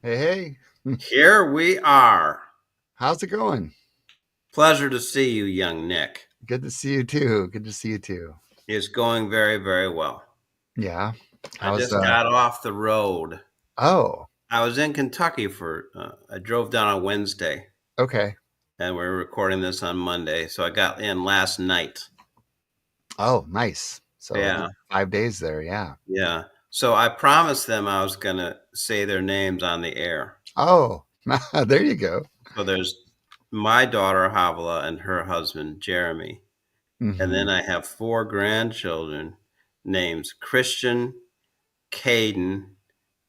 Hey, hey. Here we are. How's it going? Pleasure to see you, young Nick. Good to see you too. Good to see you too. It's going very, very well. Yeah. I How's just got off the road. Oh, I was in Kentucky I drove down on Wednesday okay. and we're recording this on Monday. So I got in last night. Oh, nice. So Yeah, 5 days there. Yeah. yeah. So I promised them I was going to say their names on the air. Oh, there you go. So there's my daughter, Havilah, and her husband, Jeremy. And Hmm. then I have four grandchildren names Christian, Caden,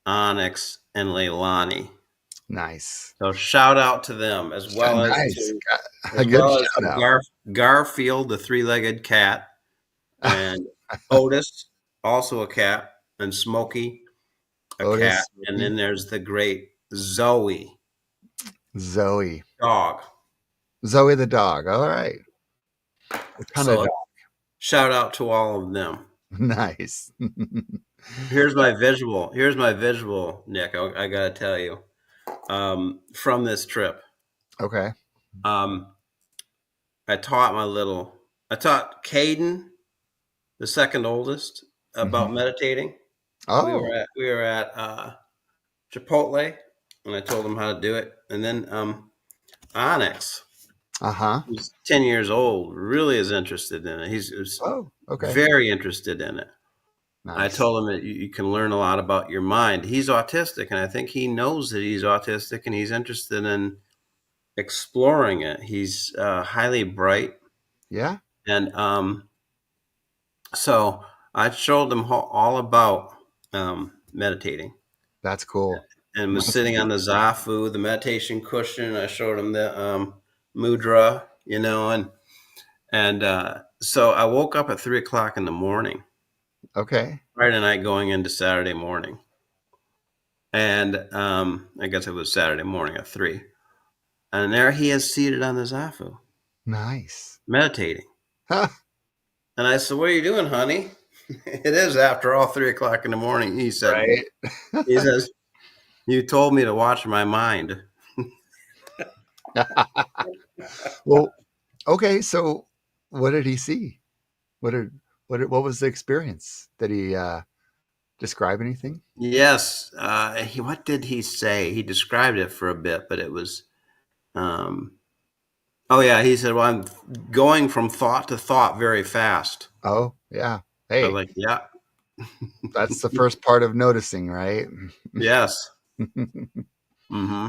Onyx, and Leilani. Nice. So shout out to them Nice. A as good well as shout to out. Garfield, the three-legged cat, and Otis, also a cat, and Smokey, a cat, Otis, and then there's the great Zoe, Zoe. dog. Zoe the dog. All right. What kind of So dog? shout out to all of them. Nice. Here's my visual. Here's my visual, Nick. I gotta tell you, from this trip. Okay. Um, I taught Caden, the second oldest, about Hmm. meditating. Oh, We were at Chipotle, and I told him how to do it. And then Onyx, uh-huh. who's 10 years old, really is interested in it. He's Oh, okay. very interested in it. I Nice. told him that you can learn a lot about your mind. He's autistic, and I think he knows that he's autistic, and he's interested in exploring it. He's highly bright, Yeah, and so I showed him all about meditating, that's cool. and was That's sitting on the Zafu, the meditation cushion. I showed him the mudra, and so I woke up at 3 o'clock in the morning, okay. Friday night going into Saturday morning, and I guess it was Saturday morning at 3. And there he is seated on the Zafu, Nice. meditating. Huh, And I said, "What are you doing, honey?" It is after all 3 o'clock in the morning. right. He says, "You told me to watch my mind." Well, okay. So, what did he see? What was the experience? Did he describe anything? Yes. What did he say? He described it for a bit, but it was, um, oh, yeah. He said, "Well, I'm going from thought to thought very fast." Oh, yeah. I was Hey, like, "Yeah, that's the first part of noticing, right? yes." hmm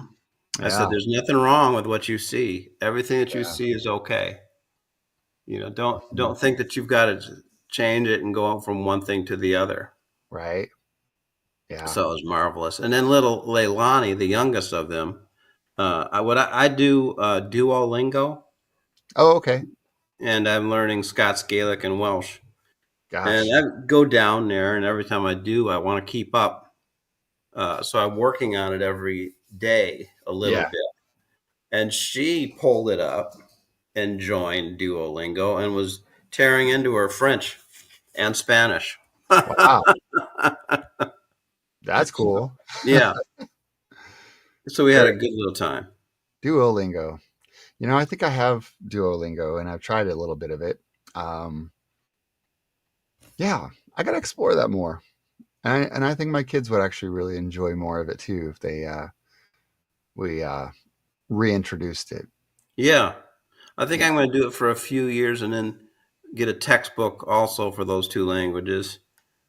I said, Yeah, "There's nothing wrong with what you see. Everything that you yeah. see is okay. Don't think that you've got to change it and go from one thing to the other." Right. Yeah. So it was marvelous. And then little Leilani, the youngest of them, I do Duolingo, Oh, okay. and I'm learning Scots Gaelic and Welsh. And Gosh. I go down there, and every time I do, I want to keep up. So I'm working on it every day a little Yeah. bit. And she pulled it up and joined Duolingo and was tearing into her French and Spanish. Wow. That's cool. Yeah. So we had Very a good little time. Duolingo. I think I have Duolingo and I've tried a little bit of it. Um, yeah, I got to explore that more. And I think my kids would actually really enjoy more of it too if they we reintroduced it. Yeah. I think Yeah. I'm going to do it for a few years and then get a textbook also for those two languages,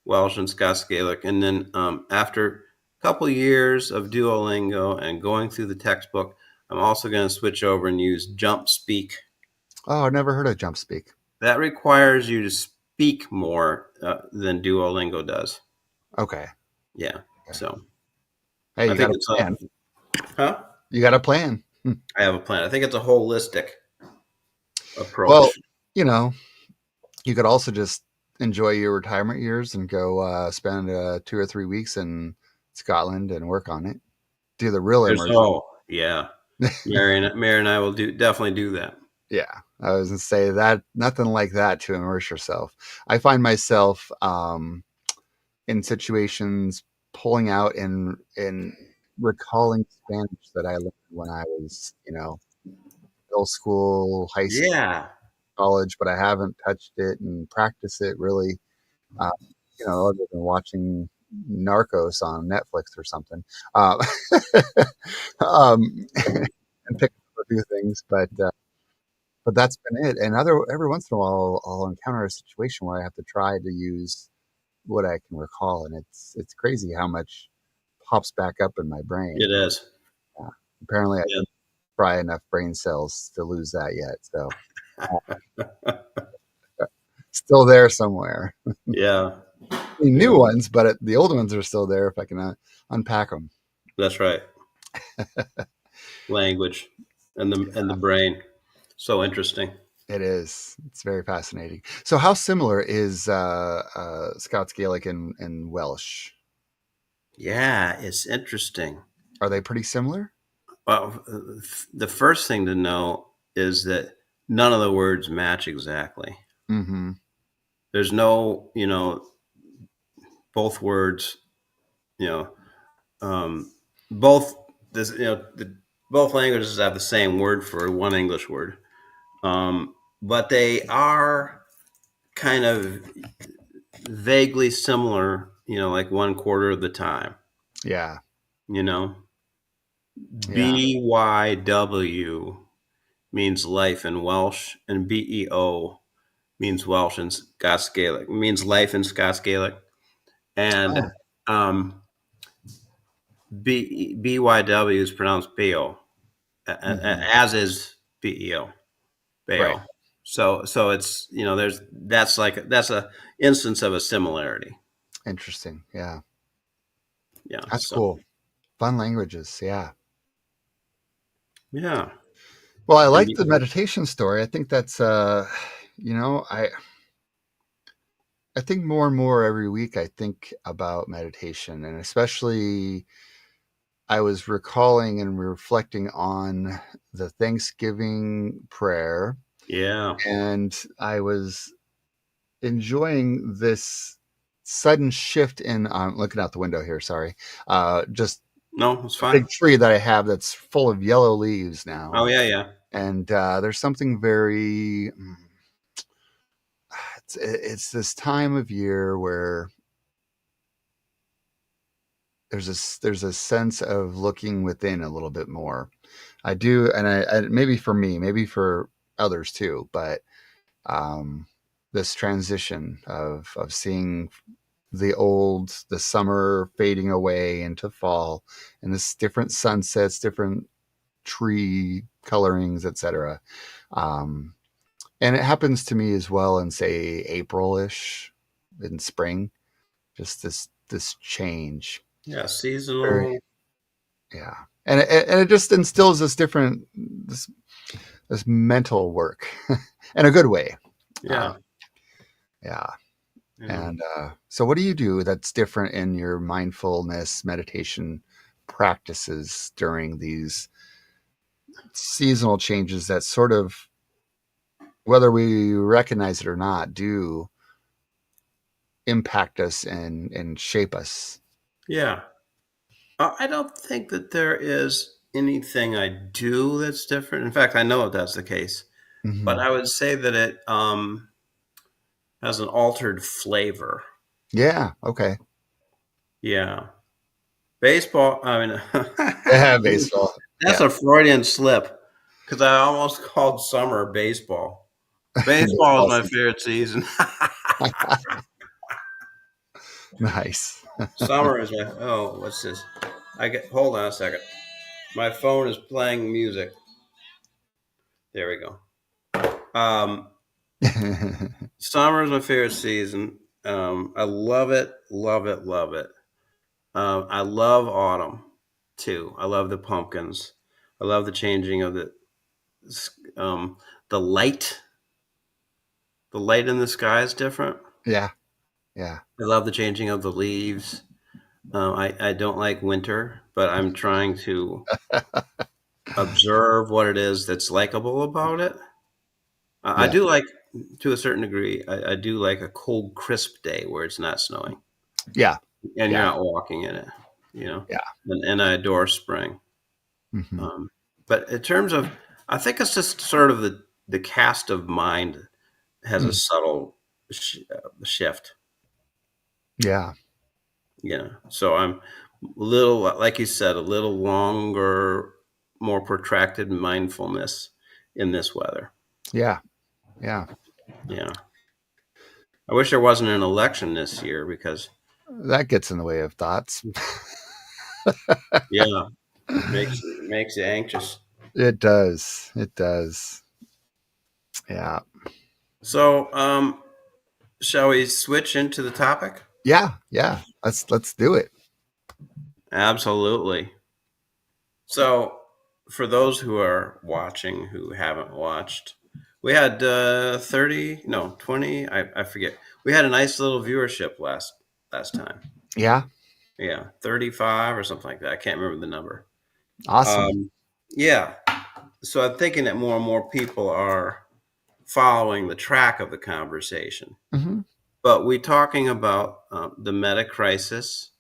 Welsh and Scots Gaelic. And then after a couple years of Duolingo and going through the textbook, I'm also going to switch over and use Jump Speak. Oh, I've never heard of Jump Speak. That requires you to speak more than Duolingo does. Okay. Yeah. Okay. So Hey, I you got think a it's plan. huh? You got a plan. I have a plan. I think it's a holistic Well, approach. you know, you could also just enjoy your retirement years and go spend 2 or 3 weeks in Scotland and work on it. Do the real immersion. Yeah. Mary and I will definitely do that. Yeah, I was gonna say that nothing like that to immerse yourself. I find myself in situations pulling out in recalling Spanish that I learned when I was, middle school, high school, Yeah, college, but I haven't touched it and practiced it really, uh, other than watching Narcos on Netflix or something, uh, um, and pick up a few things, but that's been it. And every once in a while, I'll encounter a situation where I have to try to use what I can recall, and it's crazy how much pops back up in my brain. it is. Uh, Apparently, I Yeah. didn't fry enough brain cells to lose that yet, so still there somewhere. Yeah, New yeah, ones, but the old ones are still there if I can unpack them. that's right. Language and the brain. So interesting. It is. It's very fascinating. So, how similar is Scots Gaelic and Welsh? Yeah, it's interesting. Are they pretty similar? Well, the first thing to know is that none of the words match exactly. Mm-hmm. There's no, both words, you know, um, both this, both languages have the same word for one English word, but they are kind of vaguely similar. Like one quarter of the time. Yeah. You know, Yeah. BYW means life in Welsh, and BEO means Welsh and Scots Gaelic. It means life in Scots Gaelic, and Oh. um, BYW is pronounced Beo, Mm-hmm. as is BEO, Right. Beo. So it's there's that's a instance of a similarity. Interesting. Yeah. Yeah. That's So cool. Fun languages. Yeah. yeah. Well, I And like the meditation story. I think that's you know, I think more and more every week I think about meditation, and especially I was recalling and reflecting on the Thanksgiving prayer, yeah. and I was enjoying this sudden shift in looking out the window here, sorry. Just No, it's a fine. big tree that I have that's full of yellow leaves now. Oh yeah, yeah, And there's something very it's this time of year where there's a sense of looking within a little bit more. I do, and I maybe for me, maybe for others too, but um, this transition of seeing the summer fading away into fall, and this different sunsets, different tree colorings, etc. Um, and it happens to me as well in say April-ish, in spring. Just this change. yeah. Very, Seasonal. yeah, and it just instills this mental work in a good way. Uh, Yeah, yeah. yeah, And so, what do you do that's different in your mindfulness meditation practices during these seasonal changes that sort of, whether we recognize it or not, do impact us and shape us? yeah. I don't think that there is anything I do that's different. In fact, I know that's the case. But Hmm. I would say that it has an altered flavor. Yeah. Okay. Yeah. Baseball, I Yeah. mean, Baseball. that's Yeah. a Freudian slip because I almost called summer baseball. Baseball is Baseball my season. favorite season. Nice. Summer is my, oh, what's this? Hold on a second. My phone is playing music. There we go. Um, Summer is my favorite season. I love it, love it, love it. I love autumn too. I love the pumpkins. I love the changing of um, the light. The light in the sky is different. Yeah. Yeah. I love the changing of the leaves. I don't like winter, but I'm trying to observe what it is that's likable about it. I Yeah. do like, to a certain degree, I do like a cold, crisp day where it's not snowing Yeah. and you're Yeah. not walking in it. Yeah. and I adore spring. Hmm. Um, but in terms of, I think it's just sort of the cast of mind has a subtle shift. Yeah. So I'm a little, like you said, a little longer, more protracted mindfulness in this weather. Yeah. Yeah. Yeah. I wish there wasn't an election this year because, That gets in the way of thoughts. yeah, makes you anxious. It does. It does. Yeah. So, shall we switch into the topic? Yeah. Yeah. Let's do it. Absolutely. So, for those who are watching who haven't watched, we had 30, no, 20, I forget. We had a nice little viewership last time. Yeah. Yeah, 35 or something like that. I can't remember the number. Awesome. Um, yeah. So I'm thinking that more and more people are following the track of the conversation. Hmm. But we're talking about the meta crisis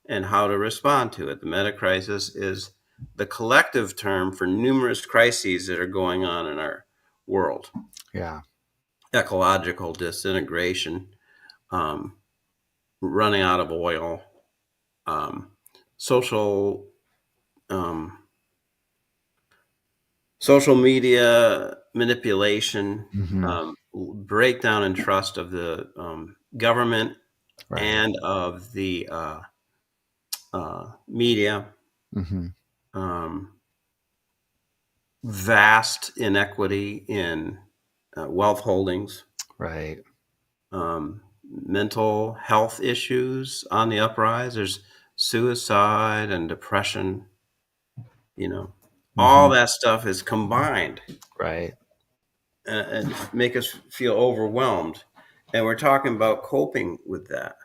and how to respond to it. The meta crisis is the collective term for numerous crises that are going on in our world: Yeah. ecological disintegration, um, running out of oil, um, social um, social media manipulation, Hmm. breakdown in trust of the government Right. and of the media, Hmm. um, vast inequity in wealth holdings, Right. mental health issues on the uprise. There's suicide and depression, you know, all Hmm. that stuff is combined Right. and make us feel overwhelmed. And we're talking about coping with that.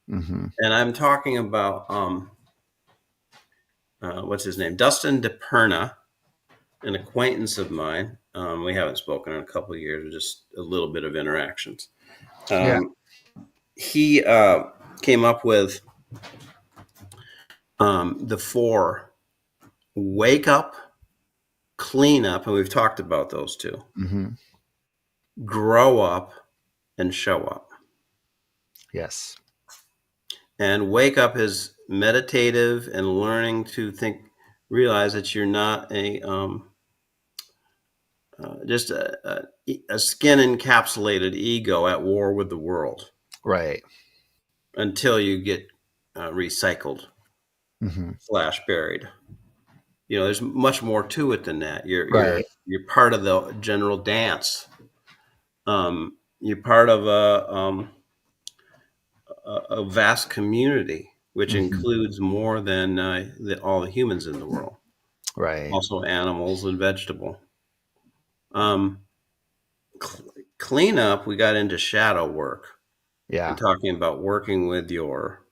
Hmm. And I'm talking about what's his name, Dustin DePerna, an acquaintance of mine. We haven't spoken in a couple of years, just a little bit of interactions. Yeah. Um, he came up with the four: wake up, clean up, and we've talked about those two, Hmm. grow up, and show up. Yes. And wake up is meditative and learning to think, realize that you're not just a skin encapsulated ego at war with the world Right. until you get recycled Hmm. slash buried. There's much more to it than that. You're Right. you're part of the general dance. You're part of a vast community, which Hmm. includes more than all the humans in the world, Right. also animals and vegetable. Um, Cleanup, we got into shadow work and Yeah. talking about working with your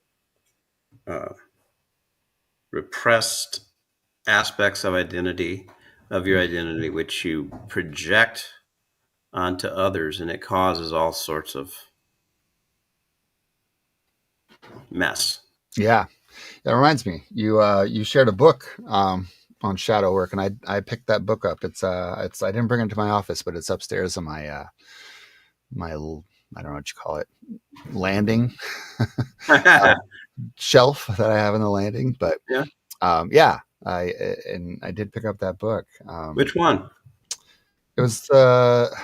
uh, repressed aspects of your identity, which you project onto others, and it causes all sorts of mess. Yeah. That reminds me. You shared a book on shadow work, and I picked that book up. It's I didn't bring it to my office, but it's upstairs in my I don't know what you call it, landing uh, shelf that I have in the landing. But Yeah. yeah, I did pick up that book. Which one? It was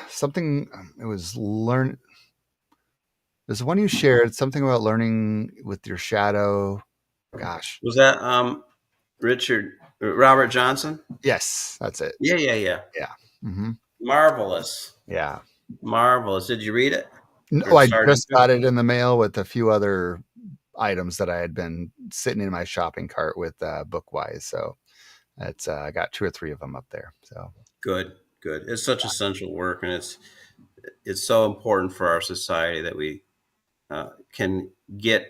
something. It was learn. There's the one you shared something about learning with your shadow. Gosh, Was that Robert Johnson? yes, that's it. Yeah, yeah, yeah. Yeah. Hmm. Marvelous. Yeah. Marvelous. Did you read it No, or I started just to? got it in the mail with a few other items that I had been sitting in my shopping cart with Bookwise. So it's I got two or three of them up there. So Good, good. It's such essential work, and it's so important for our society that we can get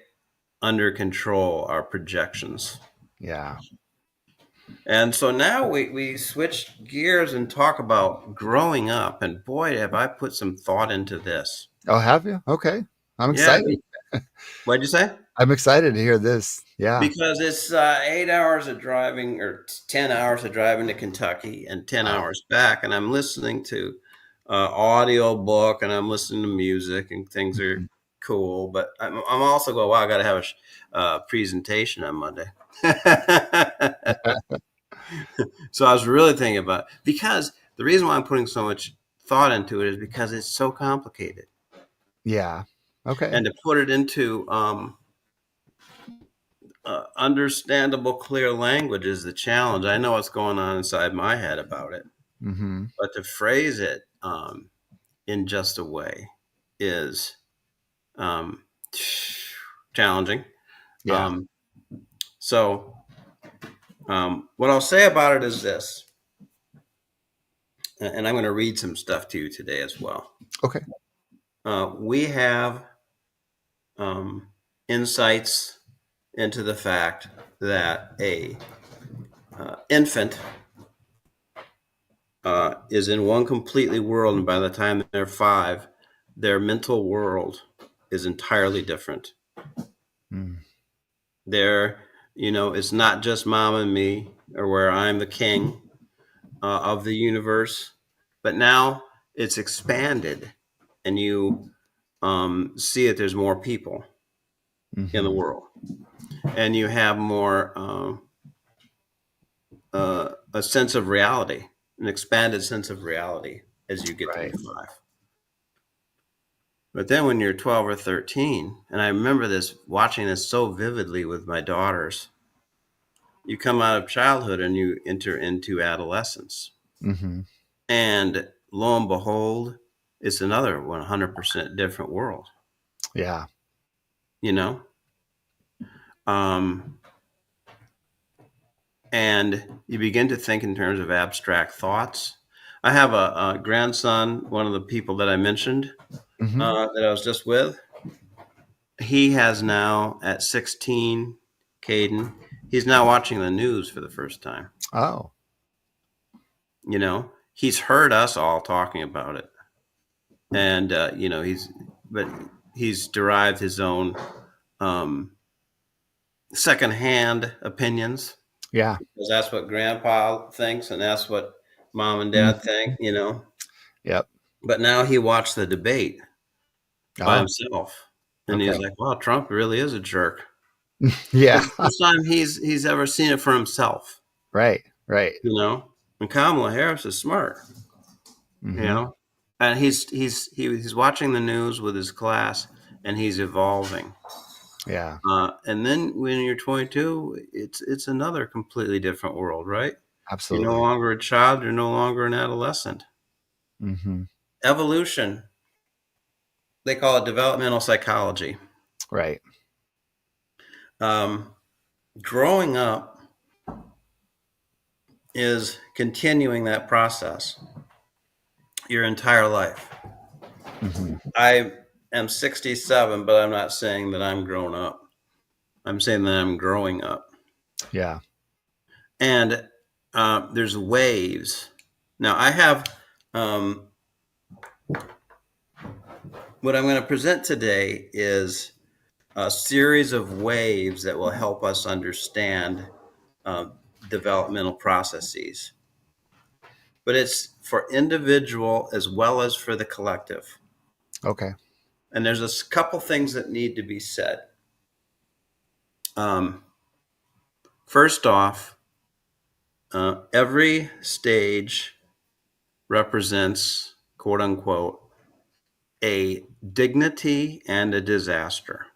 under control our projections. yeah. And so now we switch gears and talk about growing up. And boy, have I put some thought into this. Oh, have you? Okay, I'm Yeah. excited. What'd you say? I'm excited to hear this. Yeah. because it's 8 hours of driving or 10 hours of driving to Kentucky and 10 Wow. hours back. And I'm listening to audio book and I'm listening to music and things are Mhm. cool. But I'm also going, wow, I got to have a presentation on Monday. So I was really thinking about because the reason why I'm putting so much thought into it is because it's so complicated. Yeah. Okay. And to put it into understandable, clear language is the challenge. I know what's going on inside my head about it, Hmm. but to phrase it in just a way is um, challenging. Yeah. Um, so, what I'll say about it is this, and I'm going to read some stuff to you today as well. Okay. We have um, insights into the fact that a infant is in one completely world, and by the time they're 5, their mental world is entirely different. Mm. They're, it's not just mom and me, or where I'm the king of the universe, but now it's expanded, and you see that there's more people in the Hmm. world, and you have more a sense of reality, an expanded sense of reality as you get to be Right. 5. But then when you're 12 or 13, and I remember this watching this so vividly with my daughters, you come out of childhood and you enter into adolescence. Hmm. And lo and behold, it's another 100% different world, Yeah. you know? Um, and you begin to think in terms of abstract thoughts. I have a grandson, one of the people that I mentioned Hmm. that I was just with. He has now, at 16, Caden, he's now watching the news for the first time. Oh. He's heard us all talking about it. And, but he's derived his own um, secondhand opinions Yeah. because that's what grandpa thinks and that's what mom and dad Mhm. think. Yep. But now he watched the debate by Oh. himself. And he's Okay. like, wow, Trump really is a jerk. Yeah. It's the first time he's ever seen it for himself, Right. Right. you know. And Kamala Harris is smart, you Hmm. know. And he's watching the news with his class, and he's evolving. Yeah. And then when you're 22, it's another completely different world, right? You're no Absolutely. longer a child. You're no longer an adolescent. Hmm. Evolution. They call it developmental psychology. Right. Um, Growing up is continuing that process your entire life. Hmm. I am 67, but I'm not saying that I'm grown up. I'm saying that I'm growing up. Yeah. And there's waves. Now, I have um, what I'm going to present today is a series of waves that will help us understand uh, developmental processes. But it's for individual as well as for the collective. Okay. And there's a couple things that need to be said. Um, First off, every stage represents, quote unquote, a dignity and a disaster.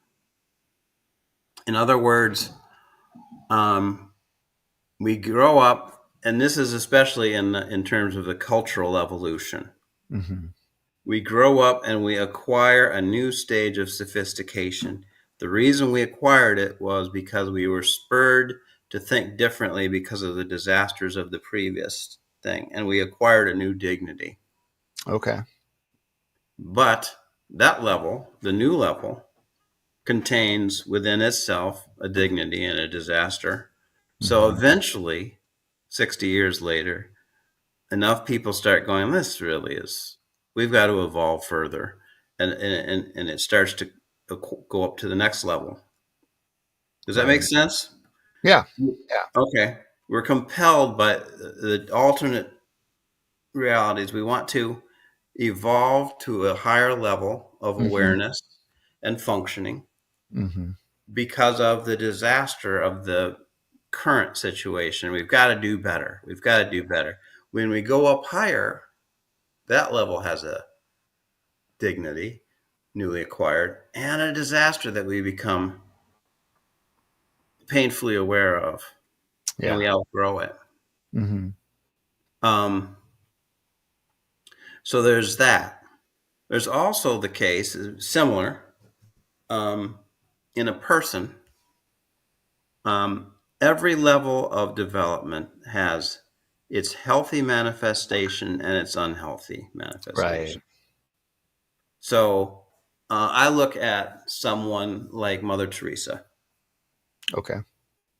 In other words, um, we grow up, and this is especially in terms of the cultural evolution. Hmm. We grow up and we acquire a new stage of sophistication. The reason we acquired it was because we were spurred to think differently because of the disasters of the previous thing, and we acquired a new dignity. Okay. But that level, the new level, contains within itself a dignity and a disaster. So Hmm. eventually, 60 years later, enough people start going, this really is, we've got to evolve further. And it starts to go up to the next level. Does that make Right. sense? Yeah. Yeah. Okay. We're compelled by the alternate realities. We want to evolve to a higher level of Hmm. awareness and functioning Hmm. because of the disaster of the current situation. We've got to do better. We've got to do better. When we go up higher, that level has a dignity newly acquired and a disaster that we become painfully aware of, and Yeah. we outgrow it. Hmm. Um, so there's that. There's also the case, similar, um, in a person. Every level of development has its healthy manifestation and its unhealthy Right. manifestation. So I look at someone like Mother Teresa. Okay.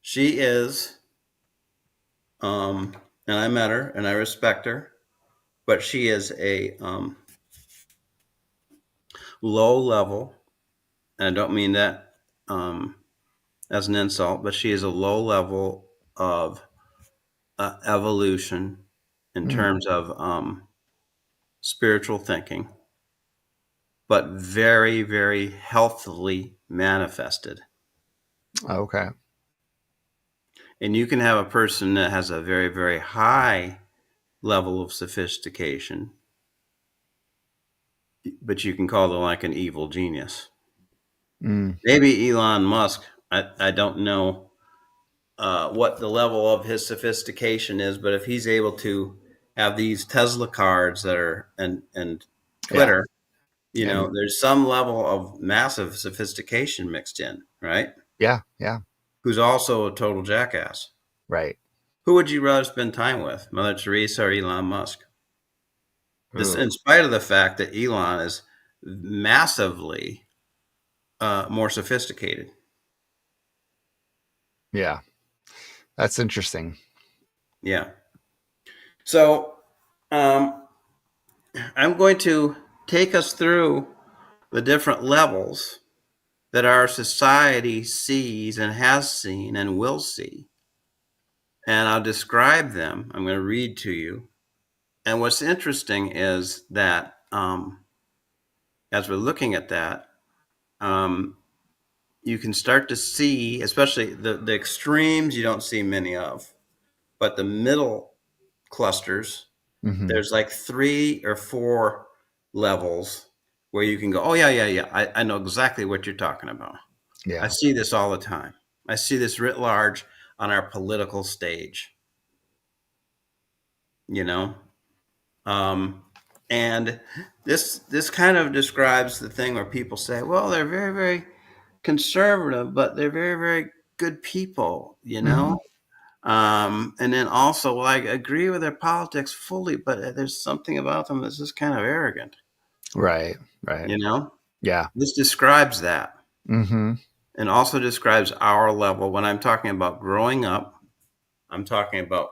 She is, and I met her and I respect her, but she is a low level, and I don't mean that as an insult, but she is a low level of evolution in Mm. terms of spiritual thinking, but very, very healthily manifested. Okay. And you can have a person that has a very, very high level of sophistication, but you can call them like an evil genius. Mm. Maybe Elon Musk, I don't know what the level of his sophistication is, but if he's able to have these Tesla cards that are and Yeah. Twitter, And there's some level of massive sophistication mixed in, right? yeah. Yeah. Who's also a total jackass. Right. Who would you rather spend time with, Mother Teresa or Elon Musk? This, Ooh. in spite of the fact that Elon is massively more sophisticated. Yeah. That's interesting. Yeah. So um, I'm going to take us through the different levels that our society sees and has seen and will see. And I'll describe them. I'm going to read to you. And what's interesting is that as we're looking at that, um, you can start to see, especially the extremes, you don't see many of, but the middle clusters, Hmm. there's like 3 or 4 levels where you can go, oh, yeah, yeah, yeah. I know exactly what you're talking about. I Yeah. see this all the time. I see this writ large on our political stage, you know? Um, and this kind of describes the thing where people say, well, they're very, very conservative, but they're very, very good people, you Hmm. know? And then also, well, I agree with their politics fully, but there's something about them that's just kind of arrogant, Right. Right. you know? Yeah. This describes that Hmm. and also describes our level. When I'm talking about growing up, I'm talking about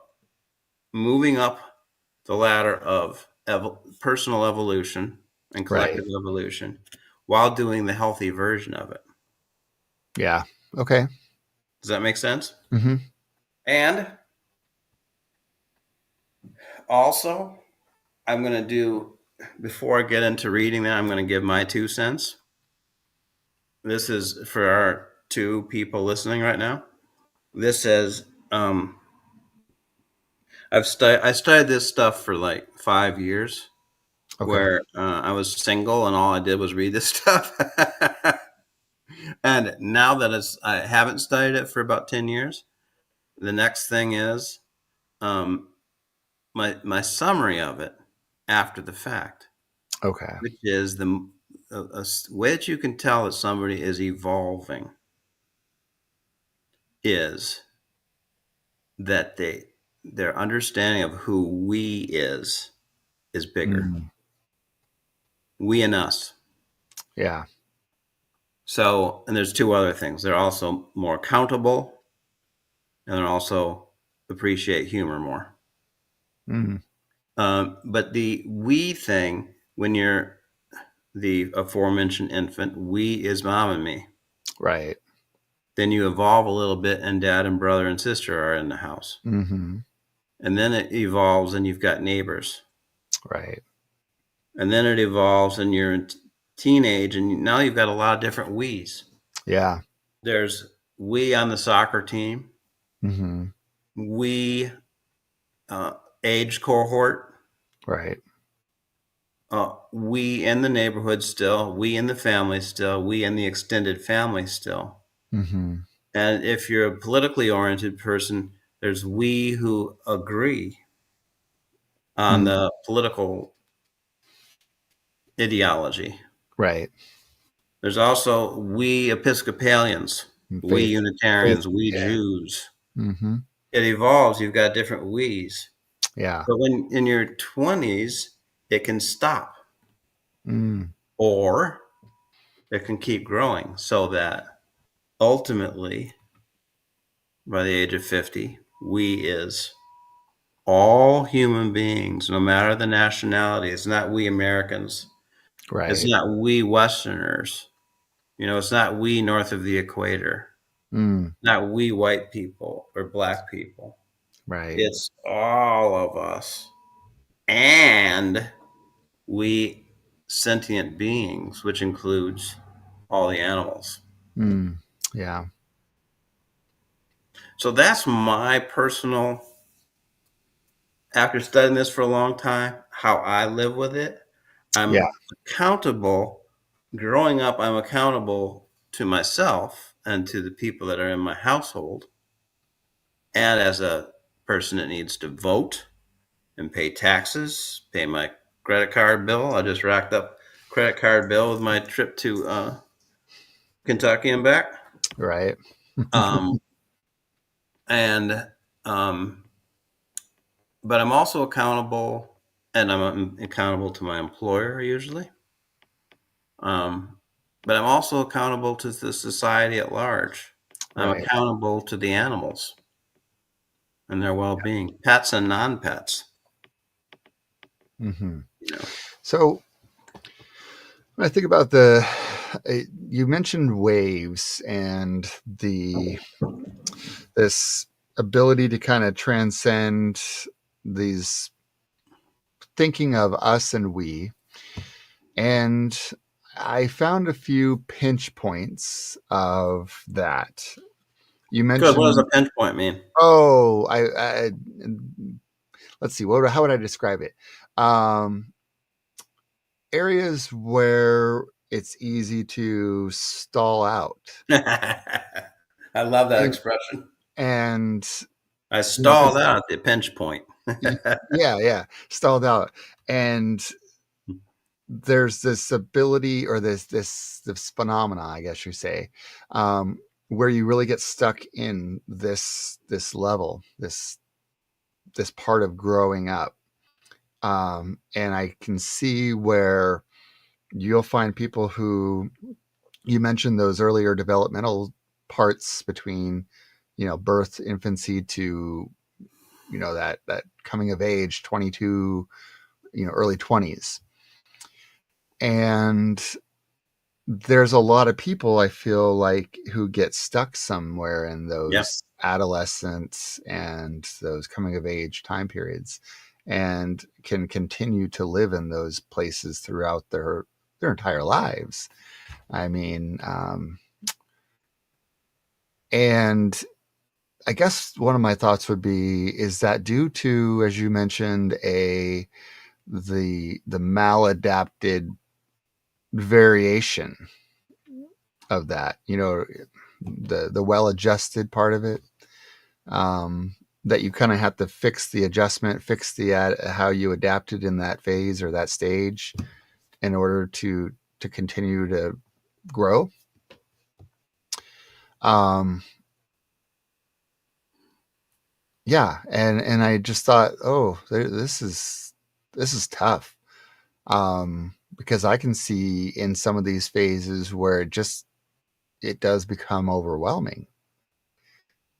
moving up the ladder of personal evolution and Right. collective evolution while doing the healthy version of it. Yeah. Okay. Does that make sense? Hmm. And also, I'm going to do, before I get into reading that, I'm going to give my 2 cents. This is for our 2 people listening right now. This says, I studied this stuff for like 5 years, Okay. where I was single and all I did was read this stuff. And now that I haven't studied it for about 10 years, the next thing is um, my summary of it after the fact, Okay. which is a way that you can tell that somebody is evolving is that their understanding of who we is bigger. Mm. We and us. Yeah. So, and there's 2 other things. They're also more accountable, and they're also appreciate humor more. Mm. But the we thing, when you're the aforementioned infant, we is mom and me. Right. Then you evolve a little bit, and dad and brother and sister are in the house. Mm-hmm. And then it evolves, and you've got neighbors. Right. And then it evolves, and you're in teenage, and now you've got a lot of different we's. Yeah. There's we on the soccer team, Mm-hmm. we age cohort, Right. we in the neighborhood still, we in the family still, we in the extended family still. Mm-hmm. And if you're a politically oriented person, there's we who agree on Mm. the political ideology. Right. There's also we Episcopalians, And we faith. Unitarians, we Yeah. Jews. Mm-hmm. It evolves, you've got different we's. Yeah. But when in your 20s, it can stop Mm. or it can keep growing so that ultimately, by the age of 50, we is all human beings, no matter the nationality. It's not we Americans. It's Right. not we Westerners. It's not we north of the equator. Mm. Not we white people or black people. Right. It's all of us. And we sentient beings, which includes all the animals. Mm. Yeah. So that's my personal, after studying this for a long time, how I live with it. Yeah. I'm accountable. Growing up, I'm accountable to myself and to the people that are in my household. And as a person that needs to vote and pay taxes, pay my credit card bill. I just racked up credit card bill with my trip to Kentucky and back. Right. Um, and um, but I'm also accountable, and I'm accountable to my employer usually. Um, but I'm also accountable to the society at large. I'm Right. accountable to the animals and their well-being, pets and non-pets. Mm-hmm. You know, So when I think about you mentioned waves and this ability to kind of transcend these thinking of us and we. And I found a few pinch points of that. You good. What does a mentioned, pinch point mean? oh, let's see, how would I describe it? Um, Areas where it's easy to stall out. I love that And, expression. and I you know, stalled out at the pinch point. yeah, yeah, stalled out. And there's this ability or this phenomena, I guess you say, where you really get stuck in this level, this part of growing up. And I can see where you'll find people who you mentioned those earlier developmental parts between, birth, infancy to, that coming of age, 22, early 20s. And there's a lot of people I feel like who get stuck somewhere in Yeah. those adolescence and those coming of age time periods and can continue to live in those places throughout their entire lives. I mean, and I guess one of my thoughts would be, is that due to, as you mentioned, the maladapted variation of that, the well-adjusted part of it, that you kind of have to fix the adjustment, fix the how you adapted in that phase or that stage in order to continue to grow. Um, yeah, and I just thought, oh, this is tough, because I can see in some of these phases where it does become overwhelming,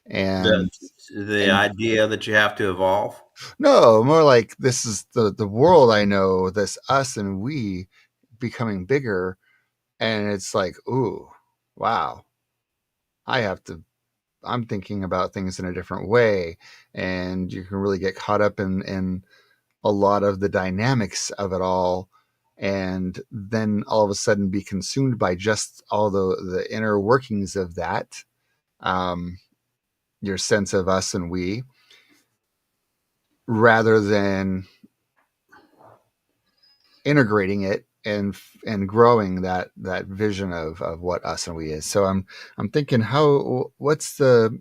The and the and idea that you have to evolve. no, more like this is the world I know, this us and we becoming bigger, and it's like, ooh, wow, I have to, I'm thinking about things in a different way. And you can really get caught up in a lot of the dynamics of it all. And then all of a sudden be consumed by just all the inner workings of that, um, your sense of us and we, rather than integrating it and growing that vision of what us and we is. So I'm thinking, how what's the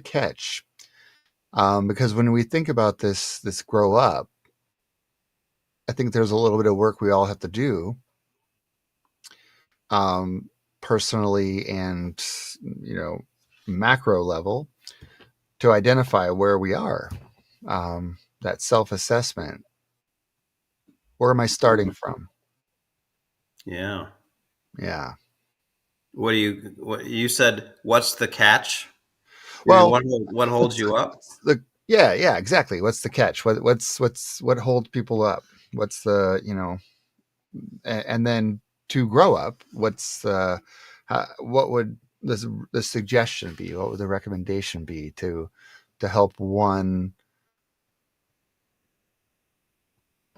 catch? Because when we think about this grow up, I think there's a little bit of work we all have to do, um, personally and, you know, macro level, to identify where we are. That self assessment. Where am I starting from? Yeah. Yeah. What you said, what's the catch? You mean Well, what holds you up? yeah, exactly. What's the catch? What holds people up? What's the, you know, and then to grow up, what would the suggestion be? What would the recommendation be to help one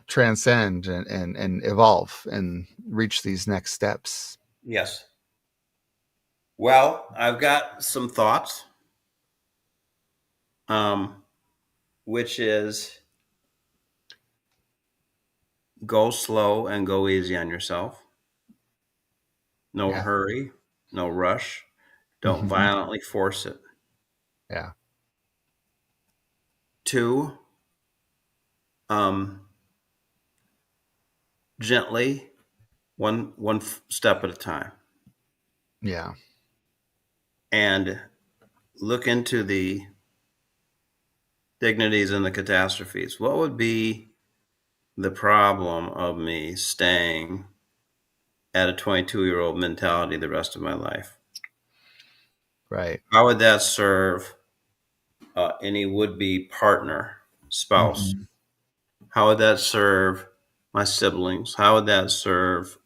transcend and evolve and reach these next steps? Yes. Well, I've got some thoughts, um, which is go slow and go easy on yourself. No Yeah. hurry, no rush. Don't Hmm. violently force it. Yeah. Two, um, gently, one step at a time, Yeah. and look into the dignities and the catastrophes. What would be the problem of me staying at a 22-year-old mentality the rest of my life? Right. How would that serve any would-be partner, spouse? Hmm. How would that serve my siblings? How would that serve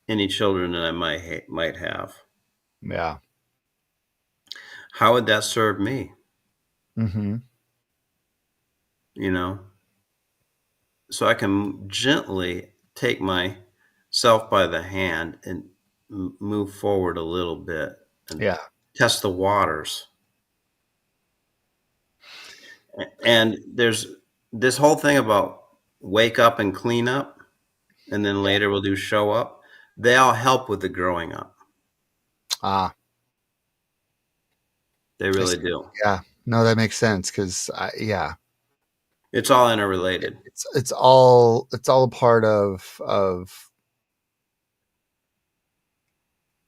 any children that I might have? Yeah. How would that serve me? Hmm. You know, so I can gently take myself by the hand and move forward a little bit and Yeah. test the waters. And there's this whole thing about wake up and clean up, and then later we'll do show up. They all help with the growing up. Ah, They I really see. do. Yeah. No, that makes sense because, yeah, It's all interrelated. it's all a part of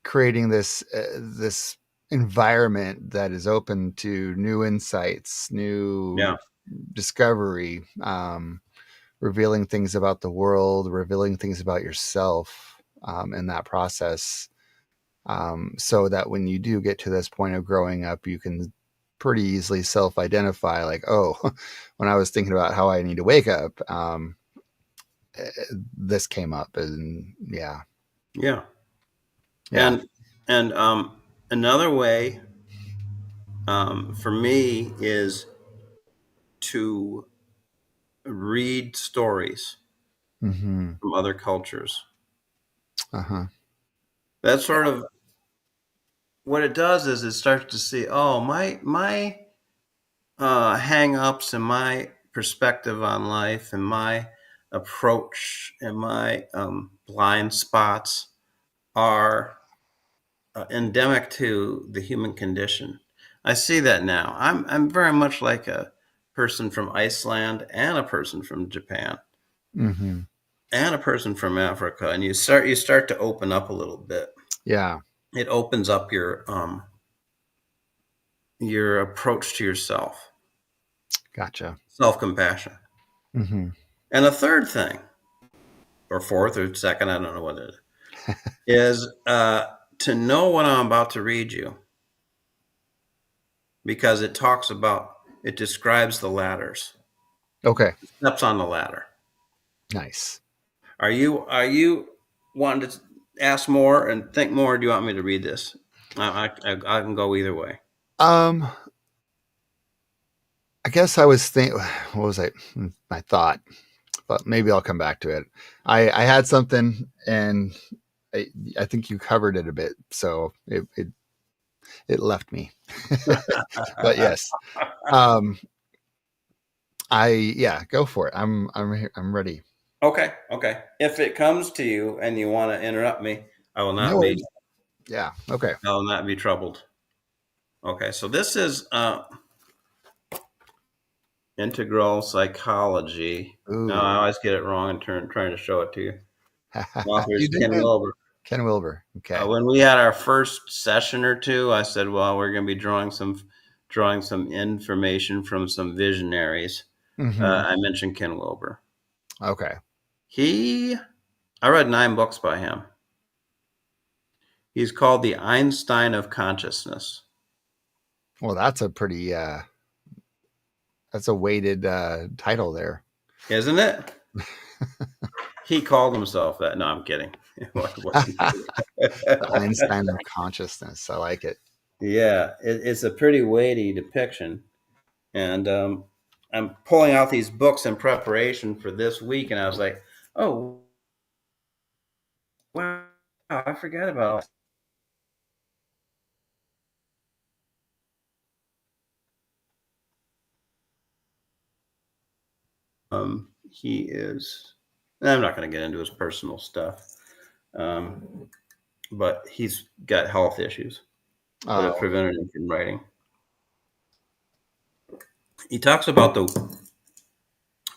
creating this environment that is open to new insights, new Yeah. discovery, revealing things about the world, revealing things about yourself, in that process, so that when you do get to this point of growing up, you can pretty easily self-identify, like, oh, when I was thinking about how I need to wake up, this came up, and yeah, Yeah. yeah. And another way for me is to read stories Mm-hmm. from other cultures. Uh-huh. That's sort of what it does is it starts to see, oh, my hang ups and my perspective on life and my approach and my blind spots are endemic to the human condition. I see that now. I'm very much like a person from Iceland and a person from Japan Mm-hmm. and a person from Africa, and you start to open up a little bit. Yeah. It opens up your approach to yourself, Gotcha. self compassion. Mm-hmm. And a third thing, or fourth or second, I don't know what it is to know what I'm about to read you because it describes the ladders, Okay. steps on the ladder. Nice. Are you wanting to ask more and think more? Or do you want me to read this? I can go either way. Um, I guess I was think. What was I? My thought, but maybe I'll come back to it. I had something, and I, I think you covered it a bit, so it left me. But yes, um, yeah, go for it. I'm ready. Okay, okay. If it comes to you and you want to interrupt me, I will No not be worries. Yeah. Okay. I will not be troubled. Okay, so this is integral psychology. Now I Ooh, always get it wrong and trying to show it to you. Author you is Ken did. Wilber. Ken Wilber. Okay. When we had our first session or two, I said, "Well, we're going to be drawing some information from some visionaries." Hmm. I mentioned Ken Wilber. Okay. He, I read 9 books by him. He's called the Einstein of consciousness, Well, that's a weighted title there. isn't it? He called himself that. No, I'm kidding. The Einstein of consciousness. I like it. Yeah, it's a pretty weighty depiction. And I'm pulling out these books in preparation for this week, and I was like, oh, wow, I forgot about. He is. I'm not going to get into his personal stuff, um, but he's got health issues that have Oh, prevented him from writing. He talks about the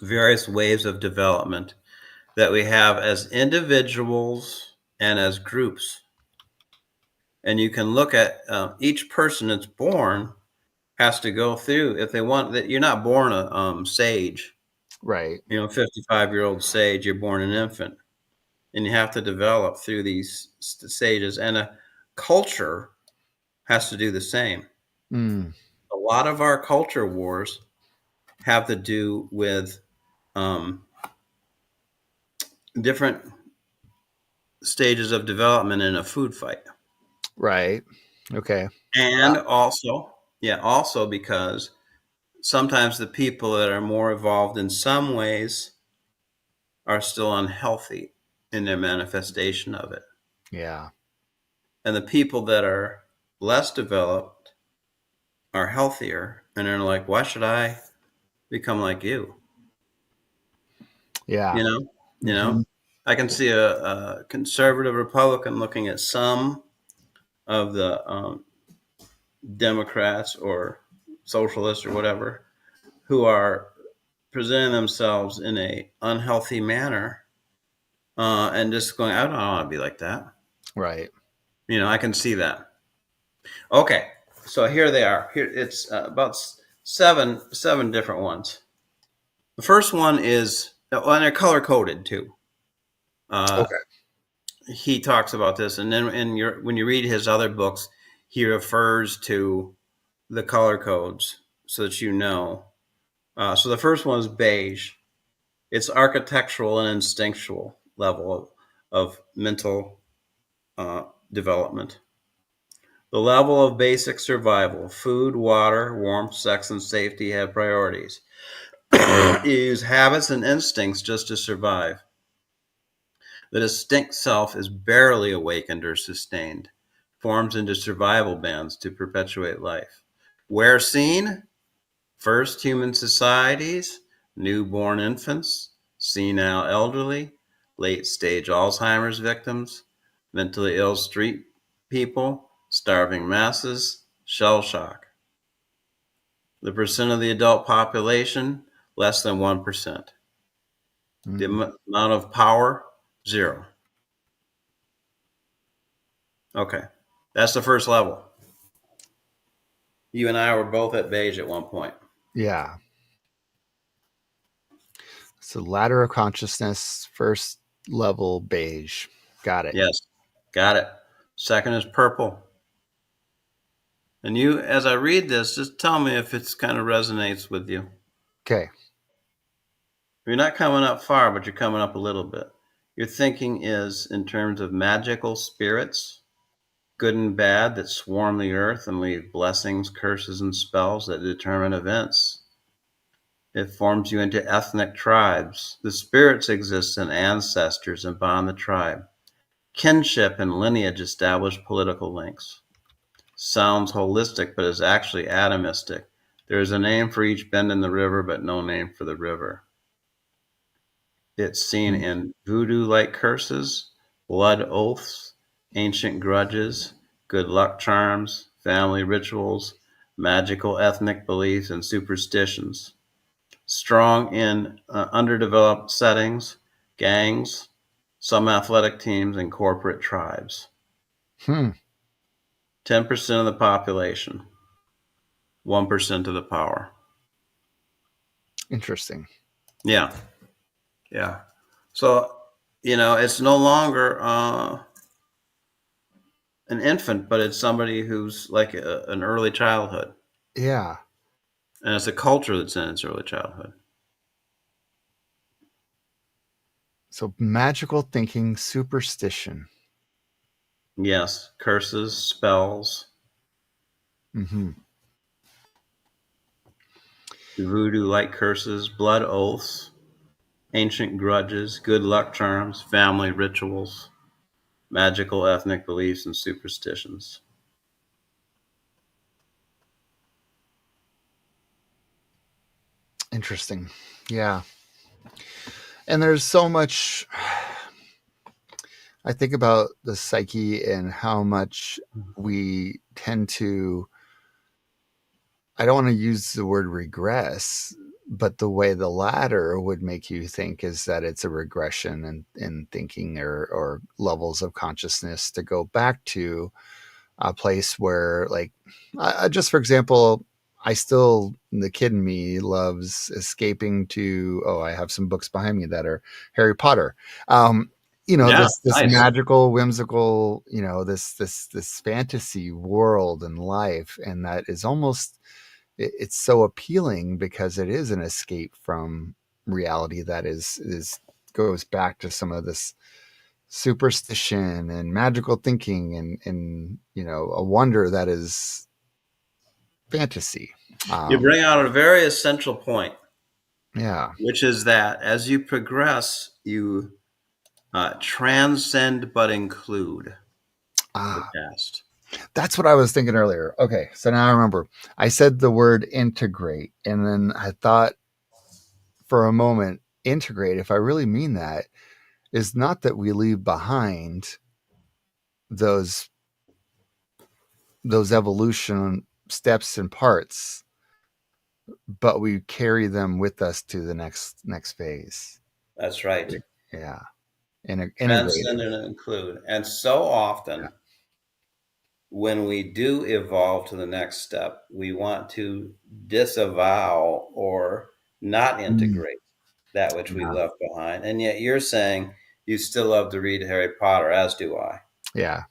various waves of development that we have as individuals and as groups. And you can look at each person that's born has to go through if they want that. You're not born a sage, right. 55-year-old sage. You're born an infant, and you have to develop through these stages. And a culture has to do the same. Mm, A lot of our culture wars have to do with um, different stages of development in a food fight. right. Okay. And also, yeah, also because sometimes the people that are more evolved in some ways are still unhealthy in their manifestation of it. Yeah. And the people that are less developed are healthier and are like, why should I become like you? Yeah. You know, you Hmm. know, I can see a conservative Republican looking at some of the Democrats or socialists or whatever who are presenting themselves in a unhealthy manner and just going, I don't want to be like that. Right. I can see that. Okay, so here they are. Here it's about seven different ones. The first one is, and they're color coded too. Uh, Okay. he talks about this, and then when you read his other books, he refers to the color codes so that you know. So the first one is beige. It's architectural and instinctual level of mental development. The level of basic survival, food, water, warmth, sex, and safety have priorities. You use habits and instincts just to survive. The distinct self is barely awakened or sustained, forms into survival bands to perpetuate life. Where seen? First human societies, newborn infants, senile elderly, late stage Alzheimer's victims, mentally ill street people, starving masses, shell shock. The percent of the adult population, less than 1%. The Mm, amount of power, zero. Okay, that's the first level. You and I were both at beige at one point. yeah. So ladder of consciousness, first level beige. Got it. Yes, got it. Second is purple. And you, as I read this, just tell me if it's kind of resonates with you. Okay. You're not coming up far, but you're coming up a little bit. Your thinking is in terms of magical spirits, good and bad that swarm the earth and leave blessings, curses, and spells that determine events. It forms you into ethnic tribes. The spirits exist in ancestors and bond the tribe. Kinship and lineage establish political links. Sounds holistic, but is actually atomistic. There is a name for each bend in the river, but no name for the river. It's seen Mm. in voodoo-like curses, blood oaths, ancient grudges, good luck charms, family rituals, magical ethnic beliefs, and superstitions. Strong in underdeveloped settings, gangs, some athletic teams, and corporate tribes. Hmm. 10% of the population, 1% of the power. Interesting. Yeah, yeah. So, it's no longer an infant, but it's somebody who's like an early childhood. Yeah. And it's a culture that's in its early childhood. So magical thinking, superstition. Yes, curses, spells, Hmm. voodoo-like curses, blood oaths, ancient grudges, good luck charms, family rituals, magical ethnic beliefs, and superstitions. Interesting. Yeah. And there's so much. I think about the psyche and how much we tend to. I don't want to use the word regress, but the way the latter would make you think is that it's a regression in thinking or levels of consciousness to go back to a place where, like, just for example, I still, the kid in me loves escaping to, oh, I have some books behind me that are Harry Potter. Um, Yeah, this nice. magical, whimsical, this fantasy world and life, and that is almost, it's so appealing because it is an escape from reality that is goes back to some of this superstition and magical thinking and a wonder that is fantasy. You um bring out a very essential point, yeah. which is that as you progress, you transcend but include the Ah, past. that's what I was thinking earlier. Okay, so now I remember I said the word integrate, and then I thought for a moment, integrate, if I really mean that, is not that we leave behind those evolution steps and parts, but we carry them with us to the next phase. That's right. Yeah. Integrated. Transcend and include. And so often, when we do evolve to the next step, we want to disavow or not Mm, integrate that which we yeah. left behind. And yet you're saying you still love to read Harry Potter, as do I. Yeah.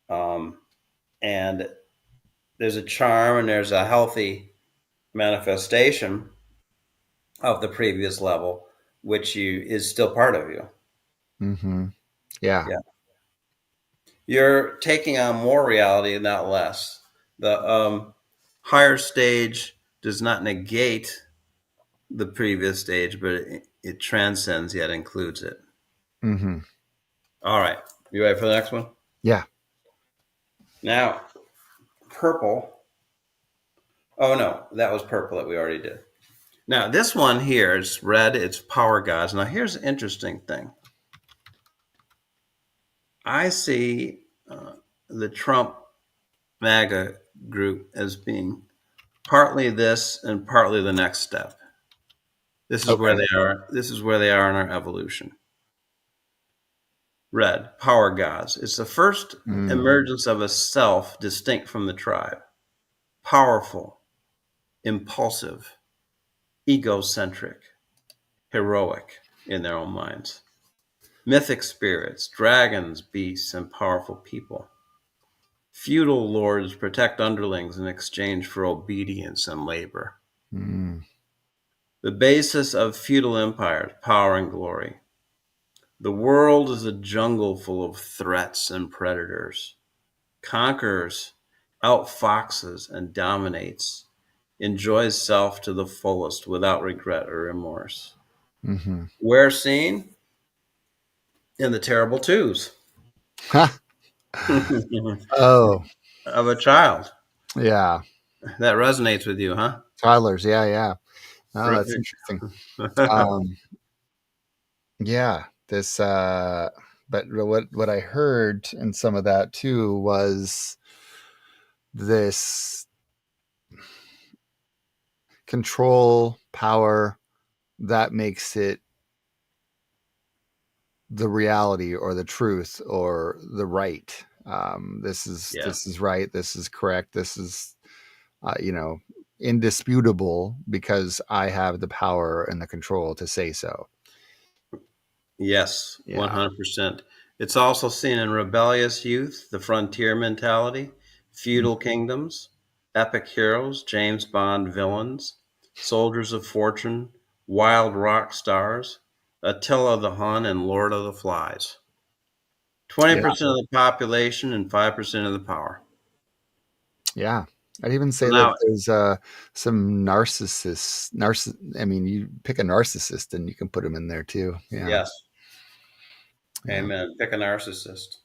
Um, and there's a charm and there's a healthy manifestation of the previous level, which you is still part of you. Hmm. Yeah. Yeah. You're taking on more reality, not less. The higher stage does not negate the previous stage, but it transcends yet includes it. Hmm. All right. You ready for the next one? Yeah. Now, purple. Oh, no, that was purple that we already did. Now, this one here is red. It's power gods. Now, here's an interesting thing. I see the Trump MAGA group as being partly this and partly the next step. This is where Okay. they are. This is where they are in our evolution. Red, power gods. It's the first Mm. emergence of a self distinct from the tribe. Powerful, impulsive, egocentric, heroic in their own minds. Mythic spirits, dragons, beasts, and powerful people. Feudal lords protect underlings in exchange for obedience and labor. Mm. The basis of feudal empires, power and glory. The world is a jungle full of threats and predators. conquers, outfoxes, and dominates, enjoys self to the fullest without regret or remorse. Mm-hmm. We're seen in the terrible twos Oh, of a child. yeah. That resonates with you, huh? Toddlers. Yeah, yeah. Oh, that's interesting. Um, yeah. This, but what I heard in some of that too was this control power that makes it the reality or the truth or the right. Yeah. This is right. This is correct. This is you know, indisputable because I have the power and the control to say so. Yes, Yeah. 100%. It's also seen in rebellious youth, the frontier mentality, feudal kingdoms, epic heroes, James Bond villains, soldiers of fortune, wild rock stars, Attila the Hun, and Lord of the Flies. Yeah. 20% of the population and 5% of the power. Yeah. I'd even So say that now, there's some narcissists. I mean, you pick a narcissist and you can put them in there too. Yeah. yes, Yeah. amen. Pick a narcissist.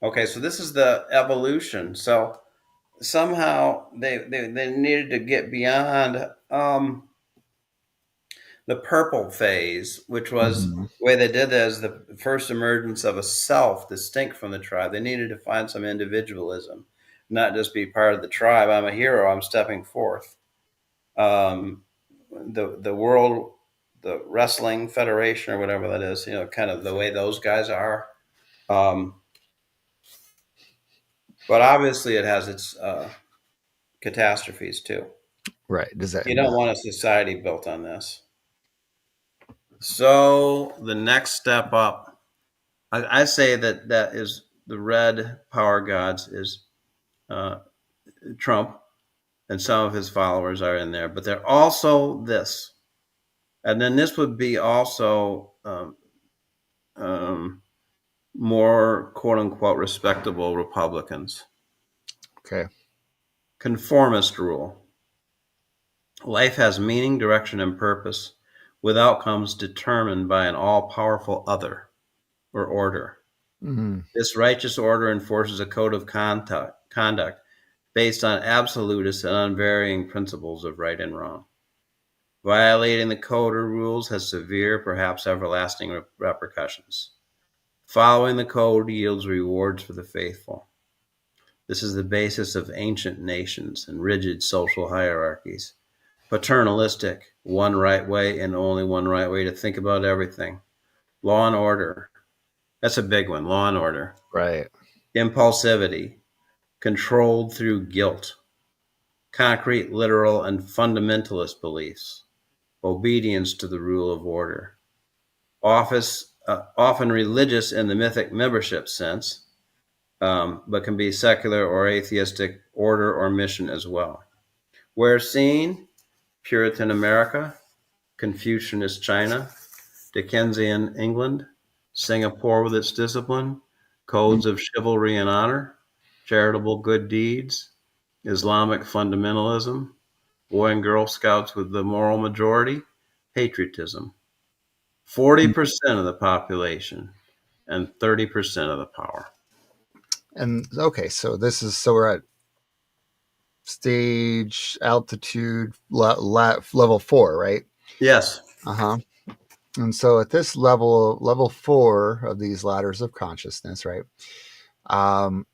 Okay, so this is the evolution. So somehow they needed to get beyond the purple phase, which was Hmm. the way they did that is the first emergence of a self distinct from the tribe. They needed to find some individualism, not just be part of the tribe. I'm a hero. I'm stepping forth. Um, the world, the wrestling federation or whatever that is, kind of the way those guys are. Um, but obviously, it has its catastrophes too. Right. Does that? You don't want a society built on this. So the next step up, I say that is the red power gods is uh, Trump, and some of his followers are in there, but they're also this, and then this would be also um, more quote unquote respectable Republicans. Okay. Conformist rule. Life has meaning, direction, and purpose, with outcomes determined by an all powerful other or order. Hmm. This righteous order enforces a code of conduct based on absolutist and unvarying principles of right and wrong. Violating the code or rules has severe, perhaps everlasting repercussions. Following the code yields rewards for the faithful. This is the basis of ancient nations and rigid social hierarchies. Paternalistic, one right way and only one right way to think about everything. Law and order. That's a big one, law and order. Right. Impulsivity, controlled through guilt. Concrete, literal, and fundamentalist beliefs. Obedience to the rule of order. Often religious in the mythic membership sense, but can be secular or atheistic order or mission as well. Where seen, Puritan America, Confucianist China, Dickensian England, Singapore with its discipline, codes of chivalry and honor, charitable good deeds, Islamic fundamentalism, Boy and Girl Scouts with the moral majority, patriotism. 40% of the population and 30% of the power. And okay, so this is so we're at stage altitude level 4, right? Yes. Uh huh. And so at this level 4 of these ladders of consciousness, right? Um,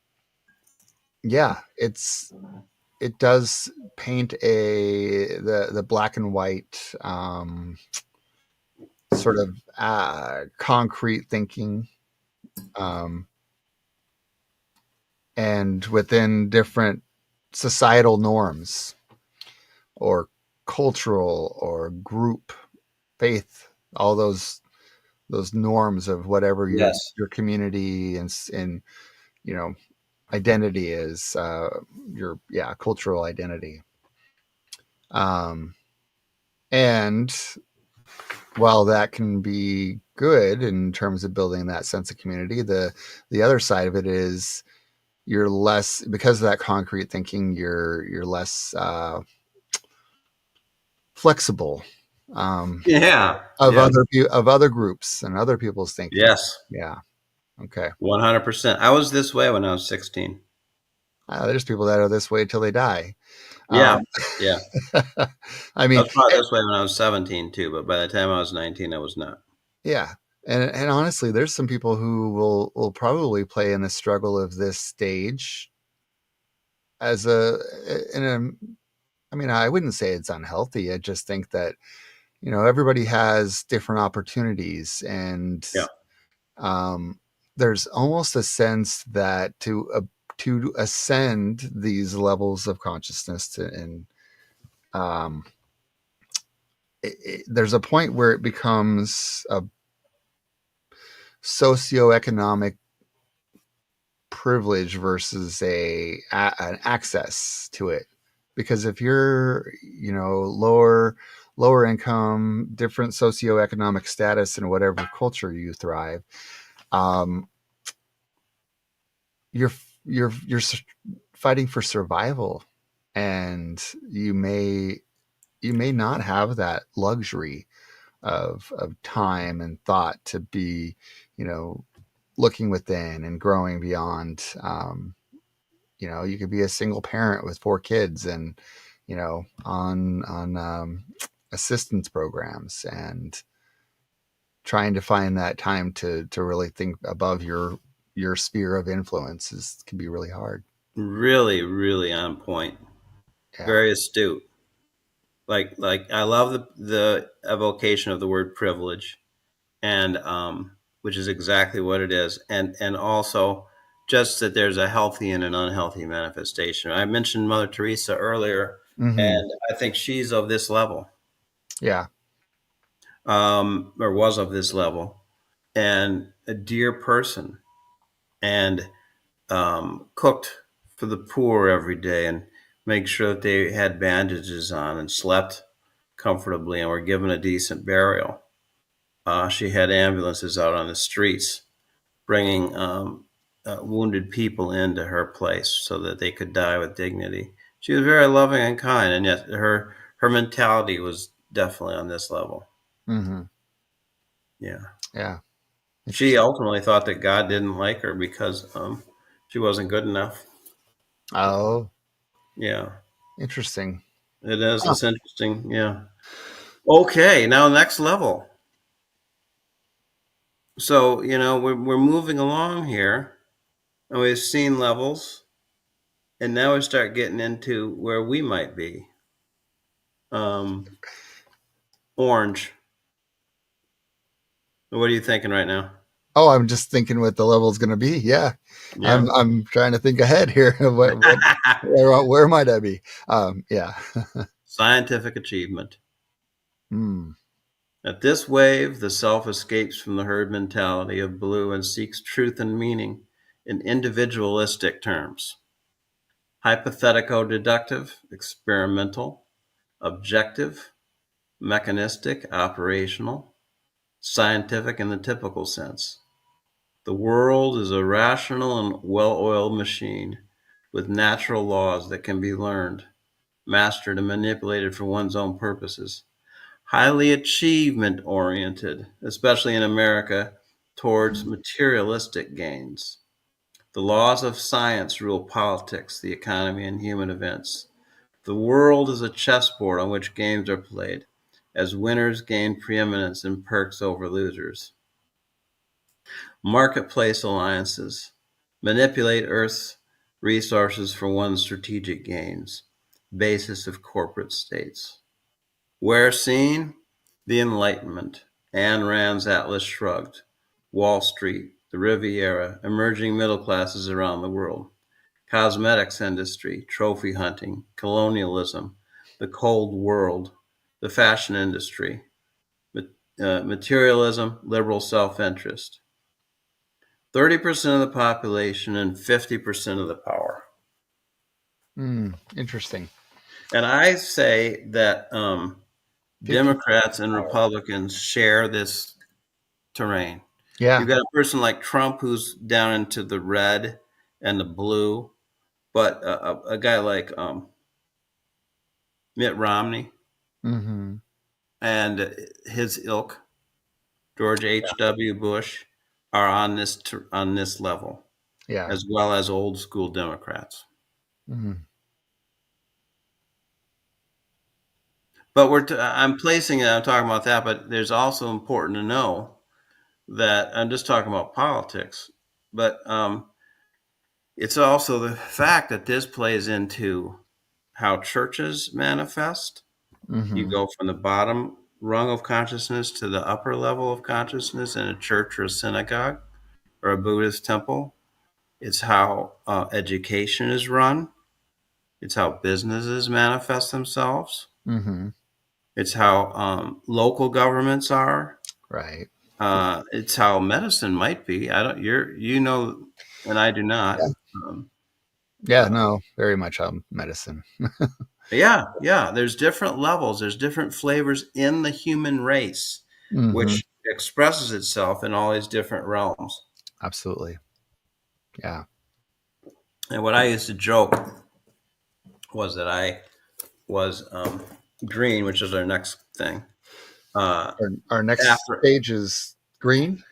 yeah, it does paint the black and white sort of concrete thinking, um, and within different societal norms or cultural or group faith, all those norms of whatever Yes. your community and you know identity is, your cultural identity. Um, and while that can be good in terms of building that sense of community, the other side of it is you're less, because of that concrete thinking, you're less flexible, um, Yeah. of Yes. other groups and other people's thinking. Yes. Yeah. Okay. 100%. I was this way when I was 16. There's people that are this way till they die. Yeah. Um, Yeah. I I mean, was probably this way when I was 17 too, but by the time I was 19, I was not. yeah. And honestly, there's some people who will probably play in the struggle of this stage as a in a I mean, I wouldn't say it's unhealthy. I just think that, everybody has different opportunities, and Yeah. um, there's almost a sense that to ascend these levels of consciousness and um, there's a point where it becomes a socioeconomic privilege versus an access to it, because if you're, lower income, different socioeconomic status in whatever culture you thrive, um, you're you're fighting for survival, and you may not have that luxury of time and thought to be, you know looking within and growing beyond. You could be a single parent with 4 kids, and on assistance programs, and trying to find that time to really think above your sphere of influences can be really hard. Really, really on point. Yeah. Very astute. Like I love the evocation of the word privilege, and which is exactly what it is, and also just that there's a healthy and an unhealthy manifestation. I mentioned Mother Teresa earlier, Hmm. and I think she's of this level, Yeah. or was of this level, and a dear person, and cooked for the poor every day, and make sure that they had bandages on and slept comfortably and were given a decent burial. She had ambulances out on the streets bringing wounded people into her place so that they could die with dignity. She was very loving and kind, and yet her mentality was definitely on this level. Hmm. Yeah, Yeah. she Interesting. ultimately thought that God didn't like her because she wasn't good enough. Oh, Yeah, interesting. it is. Huh. It's interesting. Yeah. Okay, now next level. So we're moving along here, and we've seen levels, and now we start getting into where we might be. Um, Orange. What are you thinking right now? Oh, I'm just thinking what the level is going to be. Yeah. Yeah. I'm trying to think ahead here. Where might I be? Yeah. Scientific achievement. Hmm. At this wave, the self escapes from the herd mentality of blue and seeks truth and meaning in individualistic terms. Hypothetico deductive, experimental, objective, mechanistic, operational, scientific in the typical sense. The world is a rational and well oiled machine with natural laws that can be learned, mastered, and manipulated for one's own purposes. Highly achievement oriented, especially in America, towards materialistic gains. The laws of science rule politics, the economy, and human events. The world is a chessboard on which games are played, as winners gain preeminence and perks over losers. Marketplace alliances manipulate Earth's resources for one's strategic gains, basis of corporate states. Where seen? The Enlightenment, Ayn Rand's Atlas Shrugged, Wall Street, the Riviera, emerging middle classes around the world, cosmetics industry, trophy hunting, colonialism, the cold world, the fashion industry, materialism, liberal self-interest. 30% of the population and 50% of the power. Hmm. Interesting. And I say that 50. Democrats and Republicans share this terrain. Yeah. You've got a person like Trump who's down into the red, and the blue. But a guy like Mitt Romney Mm-hmm. and his ilk, George H.W. Bush, are on this level, Yeah. as well as old school Democrats. Mm-hmm. But I'm placing it. I'm talking about that, but there's also important to know that I'm just talking about politics, but it's also the fact that this plays into how churches manifest. You Mm-hmm. go from the bottom rung of consciousness to the upper level of consciousness in a church or a synagogue or a Buddhist temple. It's how education is run. It's how businesses manifest themselves. Mm-hmm. It's how local governments are. Right. It's how medicine might be. I don't. You know, and I do not. Yeah. Um, Yeah. uh, No, very much medicine. yeah, yeah. There's different levels. There's different flavors in the human race, Mm-hmm. which expresses itself in all these different realms. Absolutely. Yeah. And what I used to joke was that I was green, which is our next thing. Uh, Our next after, stage is green.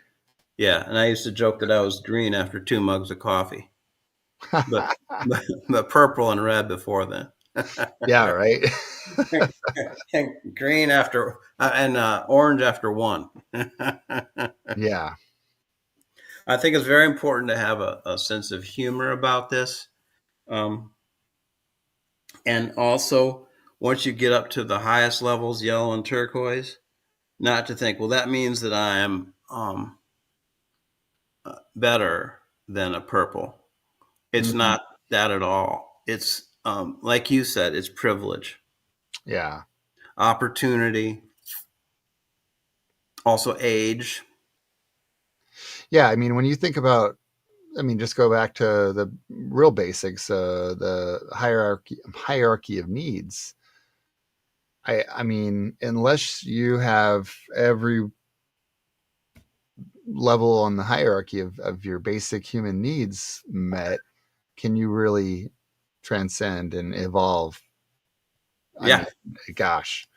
yeah, and I used to joke that I was green after 2 mugs of coffee, but but purple and red before then. Yeah. Right. Green after and orange after one. Yeah. I think it's very important to have a sense of humor about this. Um, and also, once you get up to the highest levels, yellow and turquoise, not to think, well, that means that I am better than a purple. It's Mm-hmm. not that at all. It's, like you said, it's privilege, Yeah. opportunity, also age. Yeah. I mean, when you think about, I mean, just go back to the real basics, the hierarchy of needs. I mean, unless you have every level on the hierarchy of your basic human needs met, can you really transcend and evolve? I mean, Yeah, gosh,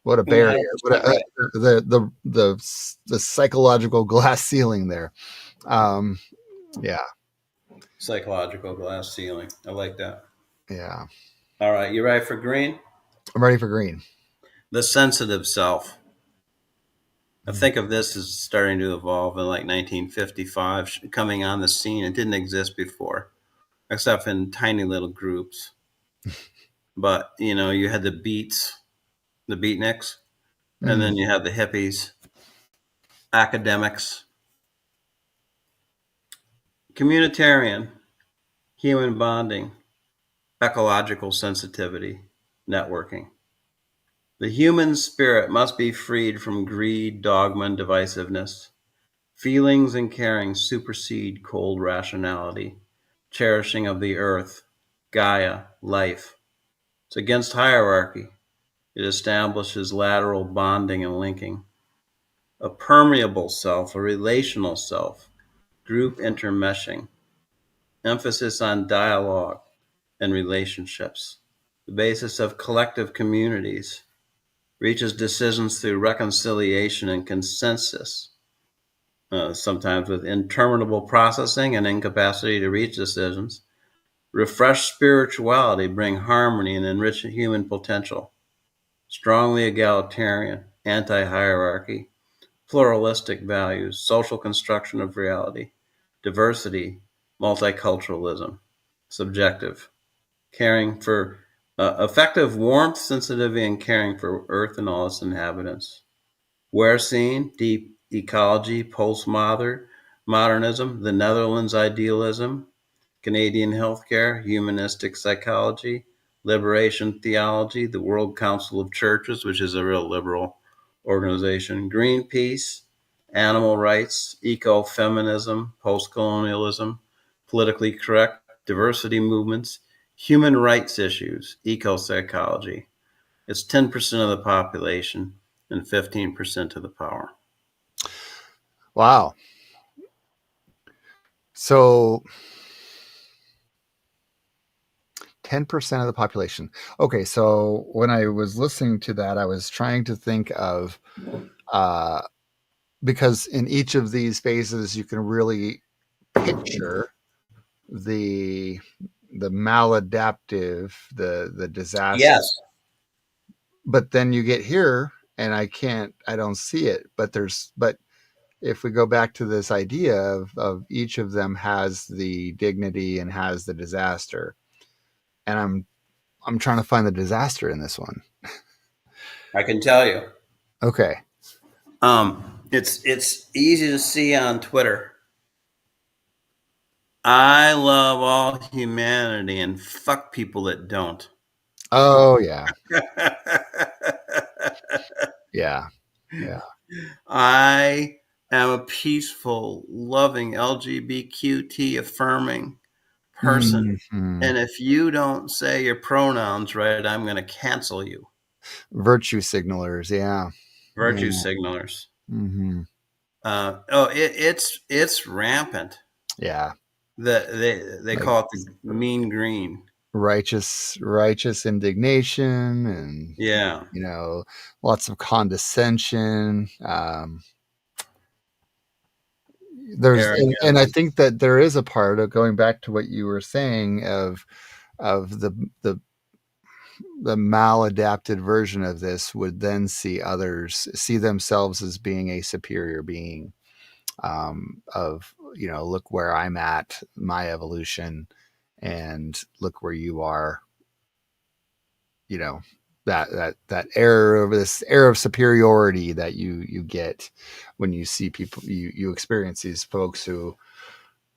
what a barrier! What 100% right. the psychological glass ceiling there. Um, yeah, Psychological glass ceiling. I like that. yeah. All right, you ready for green? I'm ready for green. The sensitive self. I Mm. think of this as starting to evolve in like 1955, coming on the scene. It didn't exist before, except in tiny little groups. But you had the beatniks, and Mm. then you had the hippies, academics, communitarian, human bonding, ecological sensitivity, networking. The human spirit must be freed from greed, dogma, and divisiveness. Feelings and caring supersede cold rationality, cherishing of the earth, Gaia, life. It's against hierarchy. It establishes lateral bonding and linking. A permeable self, a relational self, group intermeshing, emphasis on dialogue and relationships. The basis of collective communities reaches decisions through reconciliation and consensus, sometimes with interminable processing and incapacity to reach decisions. Refresh spirituality, bring harmony, and enrich human potential. Strongly egalitarian, anti hierarchy, pluralistic values, social construction of reality, diversity, multiculturalism, subjective, caring for effective warmth, sensitivity, and caring for Earth and all its inhabitants. Where seen, deep ecology, postmodernism, the Netherlands idealism, Canadian healthcare, humanistic psychology, liberation theology, the World Council of Churches, which is a real liberal organization, Greenpeace, animal rights, ecofeminism, postcolonialism, politically correct, diversity movements, human rights issues, eco psychology. It's 10% of the population and 15% of the power. Wow. So 10% of the population. Okay, so when I was listening to that, I was trying to think of uh, because in each of these phases, you can really picture the maladaptive, the disaster. Yes, But then you get here, and I don't see it. But if we go back to this idea of each of them has the dignity and has the disaster, and I'm trying to find the disaster in this one. I can tell you. Okay. It's easy to see on Twitter. I love all humanity and fuck people that don't. Oh yeah, yeah, yeah. I am a peaceful, loving, LGBTQT affirming person. Hmm. And if you don't say your pronouns right, I'm going to cancel you. Virtue signalers. Yeah, Virtue yeah. signalers. Hmm. It's rampant. Yeah. They Like call it the mean green. righteous indignation, and Yeah, lots of condescension. There's and I arrogance. think that there is a part of going back to what you were saying of the the maladapted version of this would then see themselves as being a superior being, of look where I'm at, my evolution, and look where you are. you know that air of superiority that you get when you see people, you experience these folks who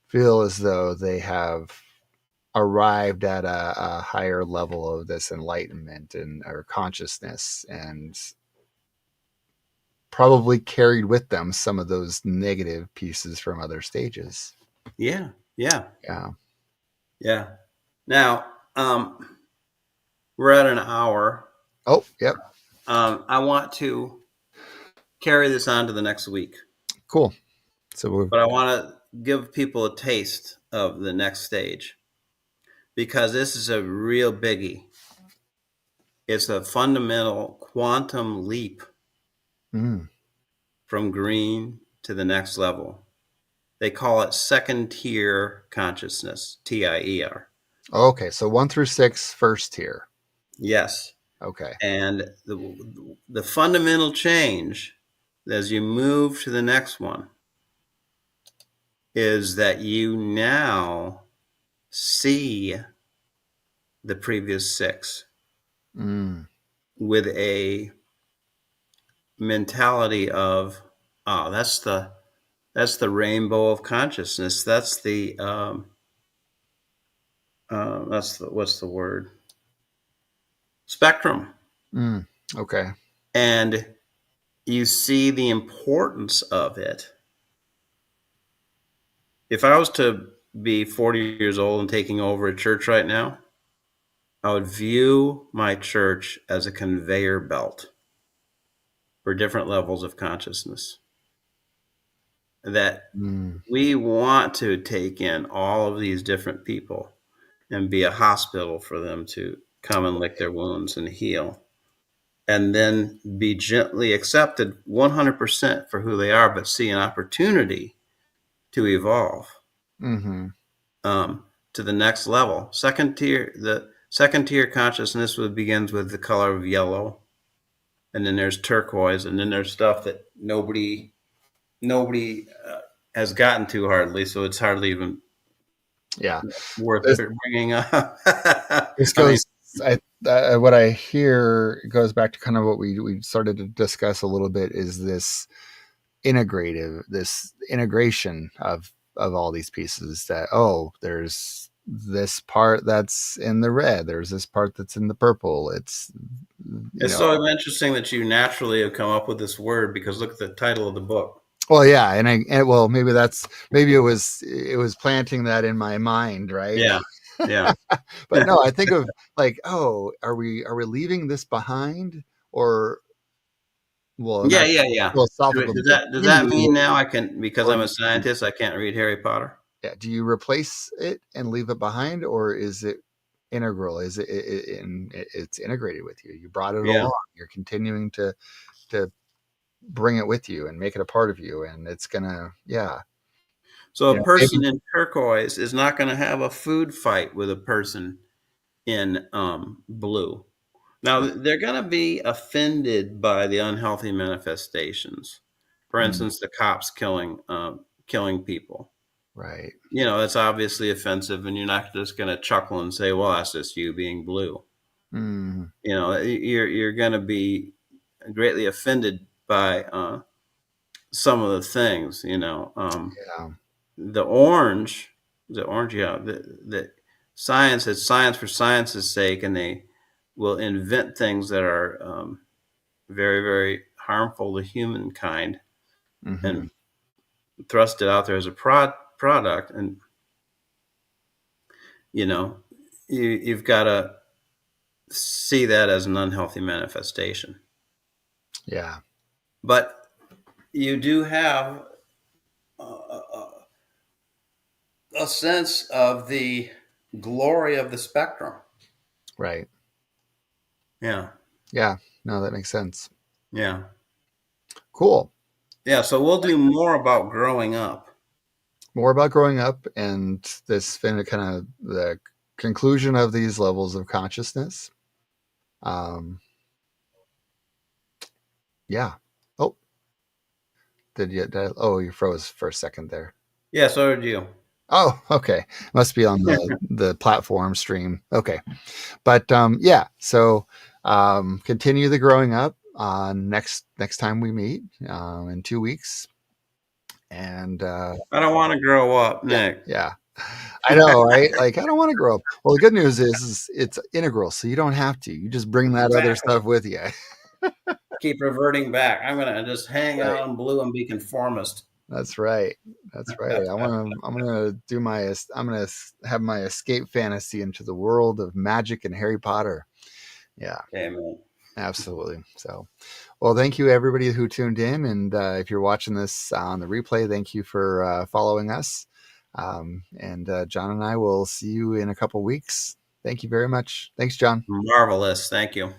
feel as though they have arrived at a higher level of this enlightenment and or consciousness, and probably carried with them some of those negative pieces from other stages. Yeah, yeah, Yeah. yeah. Now, we're at an hour. Oh, yep. I want to carry this on to the next week, Cool. So we're but I want to give people a taste of the next stage because this is a real biggie. It's a fundamental quantum leap mm, from green to the next level. They call it second tier consciousness, TIER. okay. So 1 through 6, first tier. Yes. Okay. And the fundamental change as you move to the next one is that you now see the previous six Mm, with a mentality of, oh, that's the rainbow of consciousness. That's the what's the word, spectrum. mm, okay. And you see the importance of it. If I was to be 40 years old and taking over a church right now, I would view my church as a conveyor belt for different levels of consciousness. That Mm, we want to take in all of these different people and be a hospital for them to come and lick their wounds and heal, and then be gently accepted 100% for who they are, but see an opportunity to evolve, mm-hmm. to the next level. The second tier consciousness begins with the color of yellow, and then there's turquoise, and then there's stuff that nobody has gotten to hardly, so it's hardly even Yeah. worth This bringing up. this I mean, goes. What I hear goes back to kind of what we started to discuss a little bit, is this integration of all these pieces, that there's this part that's in the red, there's this part that's in the purple. It's you it's know so interesting that you naturally have come up with this word because look at the title of the book. well, yeah, well, maybe it was planting that in my mind, right? Yeah, yeah, But no, I think of, like, are we leaving this behind, or, well, in yeah, that yeah, yeah. philosophical, Does that mean now I can, because or I'm a scientist, I can't read Harry Potter? yeah, do you replace it and leave it behind, or is it integral. It's integrated with you. You brought it Yeah. along. You're continuing to bring it with you and make it a part of you, and it's gonna, yeah, So a maybe person in turquoise is not going to have a food fight with a person in blue. Now, they're going to be offended by the unhealthy manifestations. For mm, instance, the cops killing people. right. That's obviously offensive, and you're not just going to chuckle and say, "Well, that's just you being blue." Mm, You're going to be greatly offended by some of the things. yeah. The orange, the orange, yeah, the science is science for science's sake, and they will invent things that are very, very harmful to humankind Hmm. and thrust it out there as a product. And you know, you've got to see that as an unhealthy manifestation. Yeah. But you do have a sense of the glory of the spectrum. Right. Yeah, Yeah. No, that makes sense. yeah, Cool. yeah. So we'll do more about growing up. More about growing up and this kind of the conclusion of these levels of consciousness. Um, yeah. Oh, oh, you froze for a second there. Yeah, so did you. Oh, okay. Must be on the platform stream. Okay. But yeah, so continue the growing up next time we meet in 2 weeks. And I don't want to grow up, yeah, Nick. yeah. I know, right? Like, I don't want to grow up. Well, the good news is it's integral, so you don't have to. You just bring that other Exactly. stuff with you. Keep reverting back. I'm gonna just hang Right. out in blue and be conformist. That's right. That's right. I'm gonna have my escape fantasy into the world of magic and Harry Potter. Yeah, Okay, man. absolutely. So, well, thank you everybody who tuned in, and if you're watching this on the replay, thank you for following us. And John and I will see you in a couple weeks. Thank you very much. Thanks, John. Marvelous. Thank you.